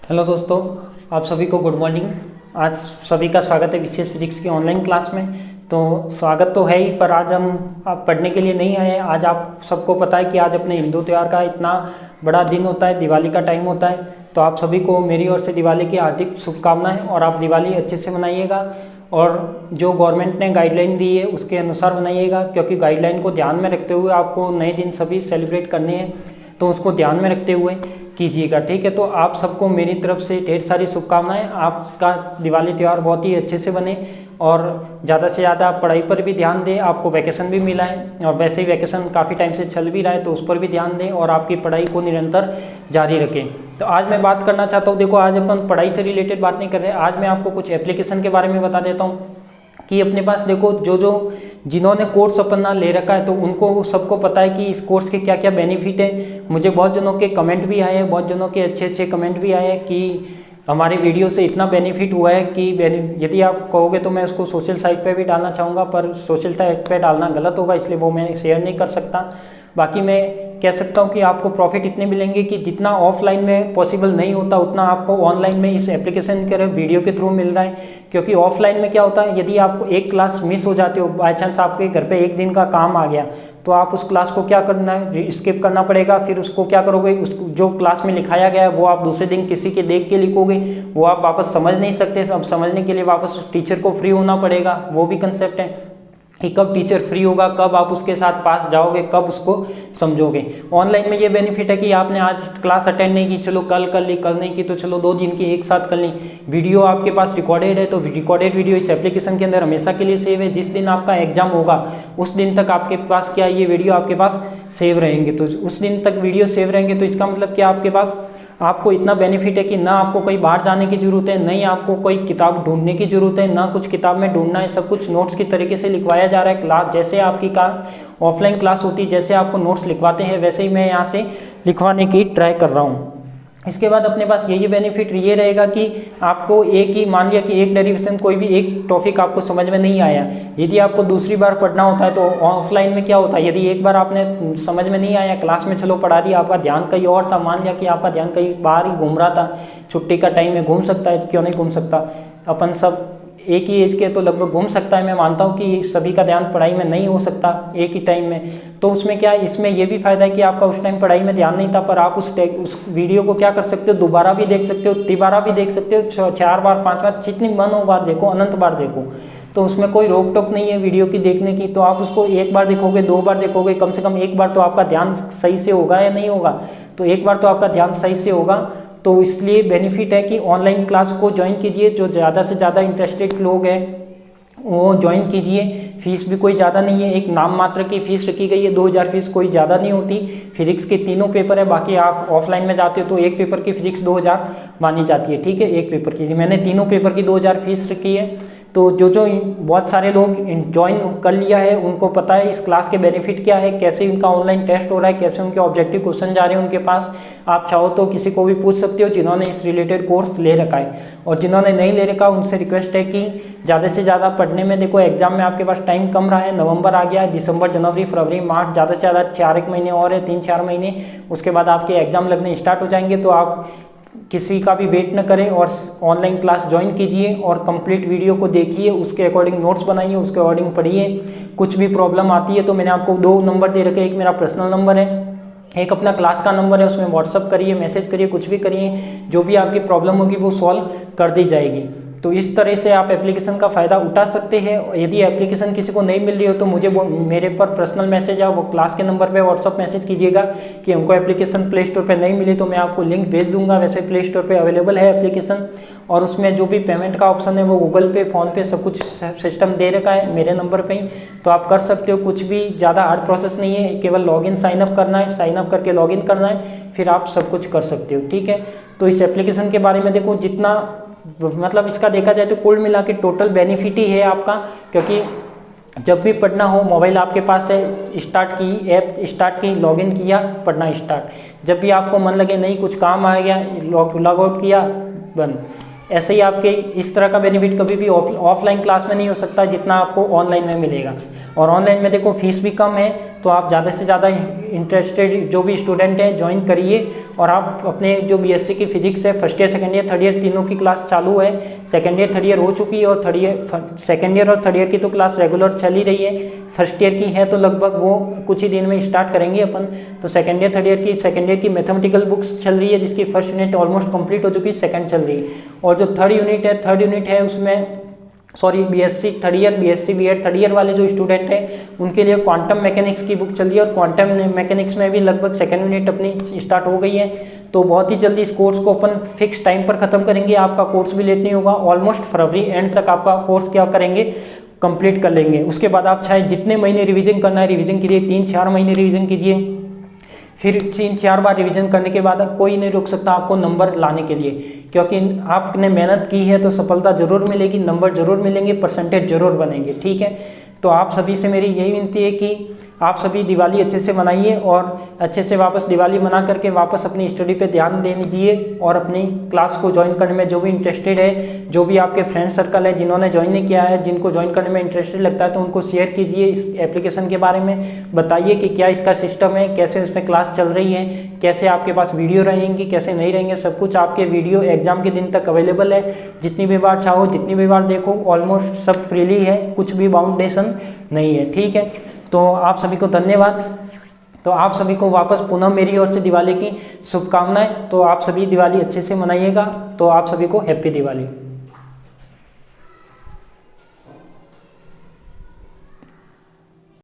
Hello दोस्तों, आप सभी को गुड मॉर्निंग। आज सभी का स्वागत है विशेष फिजिक्स की ऑनलाइन क्लास में। तो स्वागत तो है ही, पर आज हम आप पढ़ने के लिए नहीं आए हैं। आज आप सबको पता है कि आज अपने हिंदू त्यौहार का इतना बड़ा दिन होता है, दिवाली का टाइम होता है। तो आप सभी को मेरी ओर से दिवाली की हार्दिक शुभकामनाएं और आप दिवाली अच्छे से मनाइएगा और जो गवर्नमेंट ने गाइडलाइन दी है उसके अनुसार बनाइएगा, क्योंकि गाइडलाइन को ध्यान में रखते हुए आपको नए दिन सभी सेलिब्रेट करने हैं, तो उसको ध्यान में रखते हुए कीजिएगा। ठीक है, तो आप सबको मेरी तरफ से ढेर सारी शुभकामनाएं। आपका दिवाली त्यौहार बहुत ही अच्छे से बने और ज़्यादा से ज़्यादा पढ़ाई पर भी ध्यान दें। आपको वैकेशन भी मिला है और वैसे ही वैकेशन काफ़ी टाइम से चल भी रहा है, तो उस पर भी ध्यान दें और आपकी पढ़ाई को निरंतर जारी रखें। तो आज मैं बात करना चाहता हूँ, देखो आज अपन पढ़ाई से रिलेटेड बात नहीं कर रहे। आज मैं आपको कुछ एप्लीकेशन के बारे में बता देता हूँ कि अपने पास देखो जो जिन्होंने कोर्स अपना ले रखा है तो उनको सबको पता है कि इस कोर्स के क्या क्या बेनिफिट है। मुझे बहुत जनों के कमेंट भी आए हैं, बहुत जनों के अच्छे अच्छे कमेंट भी आए हैं कि हमारे वीडियो से इतना बेनिफिट हुआ है कि यदि आप कहोगे तो मैं उसको सोशल साइट पे भी डालना चाहूँगा, पर सोशल साइट पे डालना गलत होगा, इसलिए वो मैं शेयर नहीं कर सकता। बाकी मैं कह सकता हूँ कि आपको प्रॉफिट इतने मिलेंगे कि जितना ऑफलाइन में पॉसिबल नहीं होता उतना आपको ऑनलाइन में इस एप्लीकेशन के वीडियो के थ्रू मिल रहा है। क्योंकि ऑफलाइन में क्या होता है, यदि आपको एक क्लास मिस हो जाती हो, बाई चांस आपके घर पे एक दिन का काम आ गया, तो आप उस क्लास को क्या करना है, स्किप करना पड़ेगा। फिर उसको क्या करोगे, उस जो क्लास में लिखाया गया है वो आप दूसरे दिन किसी के देख के लिखोगे, वो आप वापस समझ नहीं सकते। अब समझने के लिए वापस टीचर को फ्री होना पड़ेगा, वो भी कंसेप्ट है कि कब टीचर फ्री होगा, कब आप उसके साथ पास जाओगे, कब उसको समझोगे। ऑनलाइन में ये बेनिफिट है कि आपने आज क्लास अटेंड नहीं की, चलो कल कर ली, कल नहीं की तो चलो 2 दिन की एक साथ कर ली। वीडियो आपके पास रिकॉर्डेड है तो रिकॉर्डेड वीडियो इस एप्लीकेशन के अंदर हमेशा के लिए सेव है। जिस दिन आपका एग्जाम होगा उस दिन तक आपके पास क्या ये वीडियो आपके पास सेव रहेंगे। तो उस दिन तक वीडियो सेव रहेंगे तो इसका मतलब क्या, आपके पास आपको इतना बेनिफिट है कि ना आपको कहीं बाहर जाने की जरूरत है, नहीं आपको कोई किताब ढूंढने की जरूरत है, ना कुछ किताब में ढूंढना है। सब कुछ नोट्स की तरीके से लिखवाया जा रहा है। क्लास जैसे आपकी ऑफलाइन क्लास होती है, जैसे आपको नोट्स लिखवाते हैं वैसे ही मैं यहाँ से लिखवाने की ट्राई कर रहा हूँ। इसके बाद अपने पास यही बेनिफिट ये रहेगा कि आपको एक ही, मान लिया कि एक डेरिवेशन कोई भी एक टॉपिक आपको समझ में नहीं आया, यदि आपको दूसरी बार पढ़ना होता है तो ऑफलाइन में क्या होता है, यदि एक बार आपने समझ में नहीं आया, क्लास में चलो पढ़ा दिया, आपका ध्यान कहीं और था, मान लिया कि आपका ध्यान कहीं बाहर ही घूम रहा था, छुट्टी का टाइम में घूम सकता है, क्यों नहीं घूम सकता, अपन सब एक ही एज के तो लगभग घूम सकता है। मैं मानता हूँ कि सभी का ध्यान पढ़ाई में नहीं हो सकता एक ही टाइम में, तो उसमें क्या, इसमें ये भी फायदा है कि आपका उस टाइम पढ़ाई में ध्यान नहीं था, पर आप उस वीडियो को क्या कर सकते हो, दोबारा भी देख सकते हो, तिबारा भी देख सकते हो, 4 बार 5 बार, जितनी मन हो बार देखो, अनंत बार देखो। तो उसमें कोई रोक टोक नहीं है वीडियो की देखने की। तो आप उसको एक बार देखोगे, 2 बार देखोगे, कम से कम एक बार तो आपका ध्यान सही से होगा या नहीं होगा, तो एक बार तो आपका ध्यान सही से होगा। तो इसलिए बेनिफिट है कि ऑनलाइन क्लास को ज्वाइन कीजिए। जो ज़्यादा से ज़्यादा इंटरेस्टेड लोग हैं वो ज्वाइन कीजिए। फीस भी कोई ज़्यादा नहीं है, एक नाम मात्र की फ़ीस रखी गई है, 2000 फीस कोई ज़्यादा नहीं होती। फिजिक्स के तीनों पेपर है, बाकी आप ऑफलाइन में जाते हो तो एक पेपर की फिजिक्स 2000 मानी जाती है। ठीक है, एक पेपर की, मैंने तीनों पेपर की 2000 फीस रखी है। तो जो बहुत सारे लोग ज्वाइन कर लिया है उनको पता है इस क्लास के बेनिफिट क्या है, कैसे उनका ऑनलाइन टेस्ट हो रहा है, कैसे उनके ऑब्जेक्टिव क्वेश्चन जा रहे हैं उनके पास। आप चाहो तो किसी को भी पूछ सकते हो जिन्होंने इस रिलेटेड कोर्स ले रखा है, और जिन्होंने नहीं ले रखा उनसे रिक्वेस्ट है कि ज़्यादा से ज़्यादा पढ़ने में, देखो एग्जाम में आपके पास टाइम कम रहा है, नवंबर आ गया है, दिसंबर, जनवरी, फरवरी, मार्च, ज़्यादा से ज़्यादा 4 महीने और है, 3-4 महीने, उसके बाद आपके एग्जाम लगने स्टार्ट हो जाएंगे। तो आप किसी का भी वेट न करें और ऑनलाइन क्लास ज्वाइन कीजिए और कंप्लीट वीडियो को देखिए, उसके अकॉर्डिंग नोट्स बनाइए, उसके अकॉर्डिंग पढ़िए। कुछ भी प्रॉब्लम आती है तो मैंने आपको 2 नंबर दे रखे, एक मेरा पर्सनल नंबर है, एक अपना क्लास का नंबर है, उसमें व्हाट्सअप करिए, मैसेज करिए, कुछ भी करिए, जो भी आपकी प्रॉब्लम होगी वो सॉल्व कर दी जाएगी। तो इस तरह से आप एप्लीकेशन का फ़ायदा उठा सकते हैं। यदि एप्लीकेशन किसी को नहीं मिल रही हो तो मुझे वो मेरे पर पर्सनल मैसेज है, वो क्लास के नंबर पे व्हाट्सअप मैसेज कीजिएगा कि हमको एप्लीकेशन प्ले स्टोर पे नहीं मिली, तो मैं आपको लिंक भेज दूंगा। वैसे प्ले स्टोर पे अवेलेबल है एप्लीकेशन, और उसमें जो भी पेमेंट का ऑप्शन है वो गूगल पे, फ़ोन पे, सब कुछ सिस्टम दे रखा है मेरे नंबर पर ही, तो आप कर सकते हो। कुछ भी ज़्यादा हार्ड प्रोसेस नहीं है, केवल लॉगिन साइनअप करना है, साइनअप करके लॉगिन करना है, फिर आप सब कुछ कर सकते हो। ठीक है, तो इस एप्लीकेशन के बारे में देखो, जितना मतलब इसका देखा जाए तो कुल मिला के टोटल बेनिफिट ही है आपका, क्योंकि जब भी पढ़ना हो मोबाइल आपके पास है, स्टार्ट की ऐप स्टार्ट की, लॉगिन किया, पढ़ना स्टार्ट। जब भी आपको मन लगे नहीं कुछ काम आ गया, लॉग आउट किया, बंद। ऐसे ही आपके इस तरह का बेनिफिट कभी भी ऑफलाइन क्लास में नहीं हो सकता जितना आपको ऑनलाइन में मिलेगा। और ऑनलाइन में देखो फीस भी कम है, तो आप ज़्यादा से ज़्यादा इंटरेस्टेड जो भी स्टूडेंट हैं ज्वाइन करिए। और आप अपने जो बीएससी की फिजिक्स है first year, second year, third year तीनों की क्लास चालू है। सेकंड ईयर, थर्ड ईयर हो चुकी है और सेकंड ईयर और थर्ड ईयर की तो क्लास रेगुलर चल ही रही है। फर्स्ट ईयर की है तो लगभग वो कुछ ही दिन में स्टार्ट करेंगे अपन। तो सेकंड ईयर, थर्ड ईयर की मैथमेटिकल बुक्स चल रही है, जिसकी फर्स्ट यूनिट ऑलमोस्ट कंप्लीट हो चुकी है, सेकंड चल रही है। और जो थर्ड यूनिट है उसमें BSc third year, BSc BEd third year वाले जो स्टूडेंट हैं उनके लिए क्वांटम मैकेनिक्स की बुक चल रही है। और क्वांटम मैकेनिक्स में भी लगभग सेकंड यूनिट अपनी स्टार्ट हो गई है। तो बहुत ही जल्दी इस कोर्स को अपन फिक्स टाइम पर ख़त्म करेंगे। आपका कोर्स भी लेट नहीं होगा, ऑलमोस्ट फरवरी एंड तक आपका कोर्स क्या करेंगे, कंप्लीट कर लेंगे। उसके बाद आप चाहे जितने महीने रिवीजन करना है रिवीजन कीजिए, 3-4 महीने रिवीजन कीजिए। फिर 3-4 बार रिवीजन करने के बाद कोई नहीं रोक सकता आपको नंबर लाने के लिए, क्योंकि आपने मेहनत की है तो सफलता जरूर मिलेगी, नंबर जरूर मिलेंगे, परसेंटेज जरूर बनेंगे। ठीक है, तो आप सभी से मेरी यही विनती है कि आप सभी दिवाली अच्छे से मनाइए और अच्छे से वापस दिवाली मना करके वापस अपनी स्टडी पे ध्यान दे दीजिए। और अपनी क्लास को ज्वाइन करने में जो भी इंटरेस्टेड है, जो भी आपके फ्रेंड सर्कल है जिन्होंने ज्वाइन नहीं किया है, जिनको ज्वाइन करने में इंटरेस्टेड लगता है, तो उनको शेयर कीजिए इस एप्लीकेशन के बारे में। बताइए कि क्या इसका सिस्टम है, कैसे इसमें क्लास चल रही है, कैसे आपके पास वीडियो रहेंगी, कैसे नहीं रहेंगे, सब कुछ आपके वीडियो एग्जाम के दिन तक अवेलेबल है। जितनी भी बार चाहो जितनी भी बार देखो, ऑलमोस्ट सब फ्रीली है, कुछ भी बाउंडेशन नहीं है। ठीक है, तो आप सभी को धन्यवाद। तो आप सभी को वापस पुनः मेरी ओर से दिवाली की शुभकामनाएं। तो आप सभी दिवाली अच्छे से मनाइएगा। तो आप सभी को हैप्पी दिवाली।